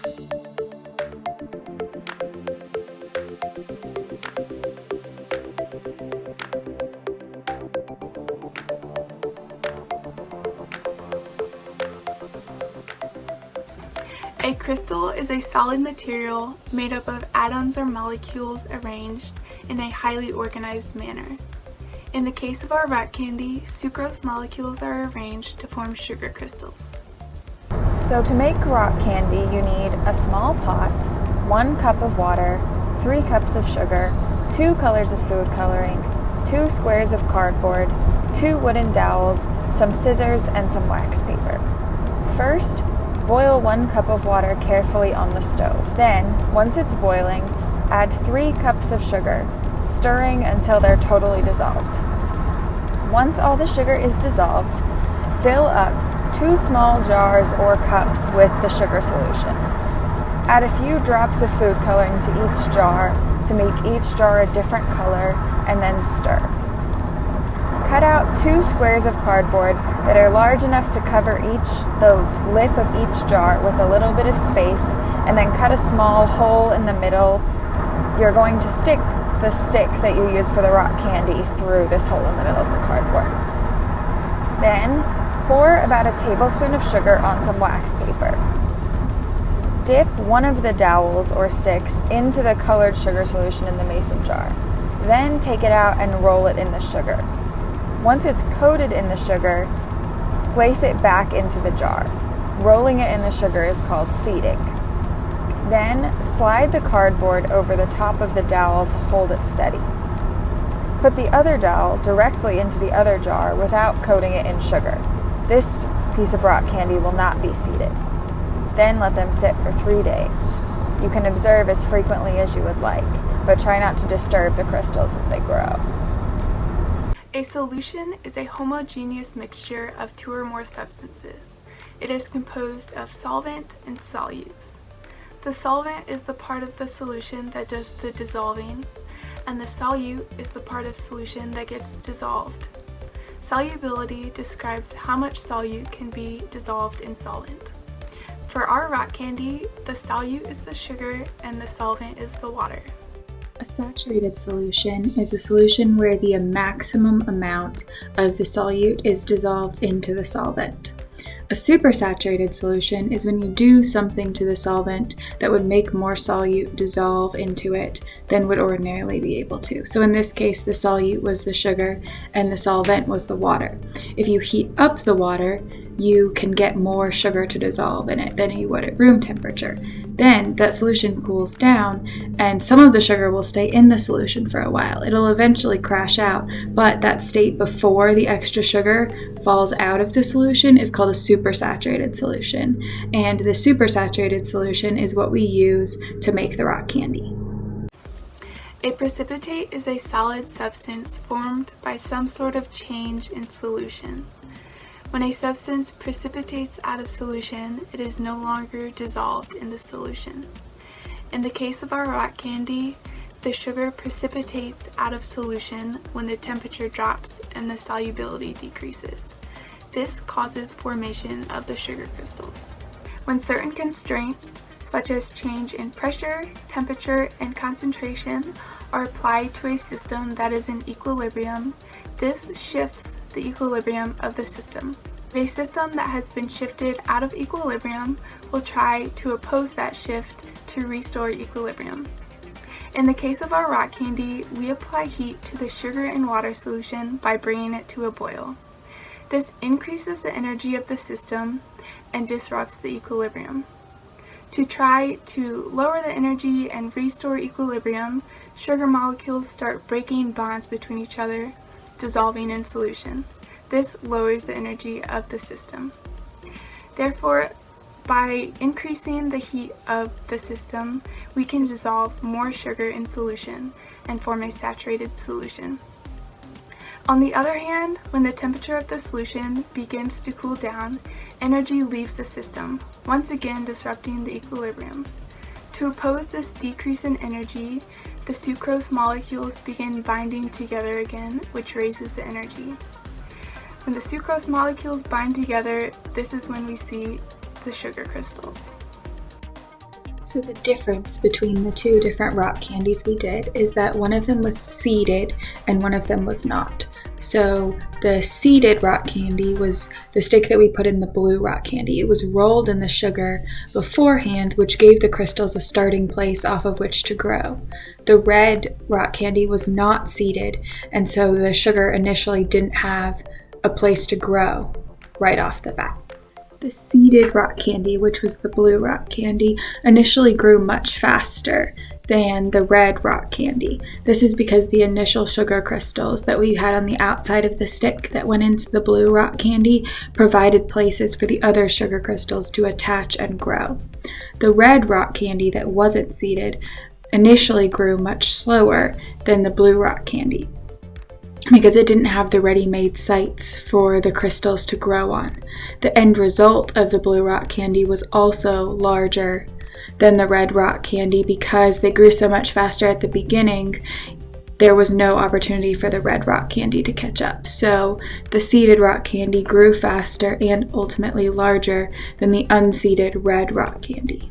A crystal is a solid material made up of atoms or molecules arranged in a highly organized manner. In the case of our rock candy, sucrose molecules are arranged to form sugar crystals. So to make rock candy, you need a small pot, 1 cup of water, 3 cups of sugar, 2 colors of food coloring, 2 squares of cardboard, 2 wooden dowels, some scissors, and some wax paper. First, boil 1 cup of water carefully on the stove. Then, once it's boiling, add 3 cups of sugar, stirring until they're totally dissolved. Once all the sugar is dissolved, fill up 2 small jars or cups with the sugar solution. Add a few drops of food coloring to each jar to make each jar a different color, and then stir. Cut out 2 squares of cardboard that are large enough to cover the lip of each jar with a little bit of space, and then cut a small hole in the middle. You're going to stick the stick that you use for the rock candy through this hole in the middle of the cardboard. Then, pour about a tablespoon of sugar on some wax paper. Dip one of the dowels or sticks into the colored sugar solution in the mason jar. Then take it out and roll it in the sugar. Once it's coated in the sugar, place it back into the jar. Rolling it in the sugar is called seeding. Then slide the cardboard over the top of the dowel to hold it steady. Put the other dowel directly into the other jar without coating it in sugar. This piece of rock candy will not be seeded. Then let them sit for 3 days. You can observe as frequently as you would like, but try not to disturb the crystals as they grow. A solution is a homogeneous mixture of 2 or more substances. It is composed of solvent and solutes. The solvent is the part of the solution that does the dissolving, and the solute is the part of solution that gets dissolved. Solubility describes how much solute can be dissolved in solvent. For our rock candy, the solute is the sugar and the solvent is the water. A saturated solution is a solution where the maximum amount of the solute is dissolved into the solvent. A supersaturated solution is when you do something to the solvent that would make more solute dissolve into it than would ordinarily be able to. So in this case, the solute was the sugar and the solvent was the water. If you heat up the water, you can get more sugar to dissolve in it than you would at room temperature. Then that solution cools down and some of the sugar will stay in the solution for a while. It'll eventually crash out, but that state before the extra sugar falls out of the solution is called a supersaturated solution. And the supersaturated solution is what we use to make the rock candy. A precipitate is a solid substance formed by some sort of change in solution. When a substance precipitates out of solution, it is no longer dissolved in the solution. In the case of our rock candy, the sugar precipitates out of solution when the temperature drops and the solubility decreases. This causes formation of the sugar crystals. When certain constraints, such as change in pressure, temperature, and concentration, are applied to a system that is in equilibrium, this shifts the equilibrium of the system. A system that has been shifted out of equilibrium will try to oppose that shift to restore equilibrium. In the case of our rock candy, we apply heat to the sugar and water solution by bringing it to a boil. This increases the energy of the system and disrupts the equilibrium. To try to lower the energy and restore equilibrium, sugar molecules start breaking bonds between each other, dissolving in solution. This lowers the energy of the system. Therefore, by increasing the heat of the system, we can dissolve more sugar in solution and form a saturated solution. On the other hand, when the temperature of the solution begins to cool down, energy leaves the system, once again disrupting the equilibrium. To oppose this decrease in energy, the sucrose molecules begin binding together again, which raises the energy. When the sucrose molecules bind together, this is when we see the sugar crystals. So the difference between the two different rock candies we did is that one of them was seeded and one of them was not. So the seeded rock candy was the stick that we put in the blue rock candy. It was rolled in the sugar beforehand, which gave the crystals a starting place off of which to grow. The red rock candy was not seeded, and so the sugar initially didn't have a place to grow right off the bat. The seeded rock candy, which was the blue rock candy, initially grew much faster than the red rock candy. This is because the initial sugar crystals that we had on the outside of the stick that went into the blue rock candy provided places for the other sugar crystals to attach and grow. The red rock candy that wasn't seeded initially grew much slower than the blue rock candy, because it didn't have the ready-made sites for the crystals to grow on. The end result of the blue rock candy was also larger than the red rock candy because they grew so much faster at the beginning. There was no opportunity for the red rock candy to catch up. So the seeded rock candy grew faster and ultimately larger than the unseeded red rock candy.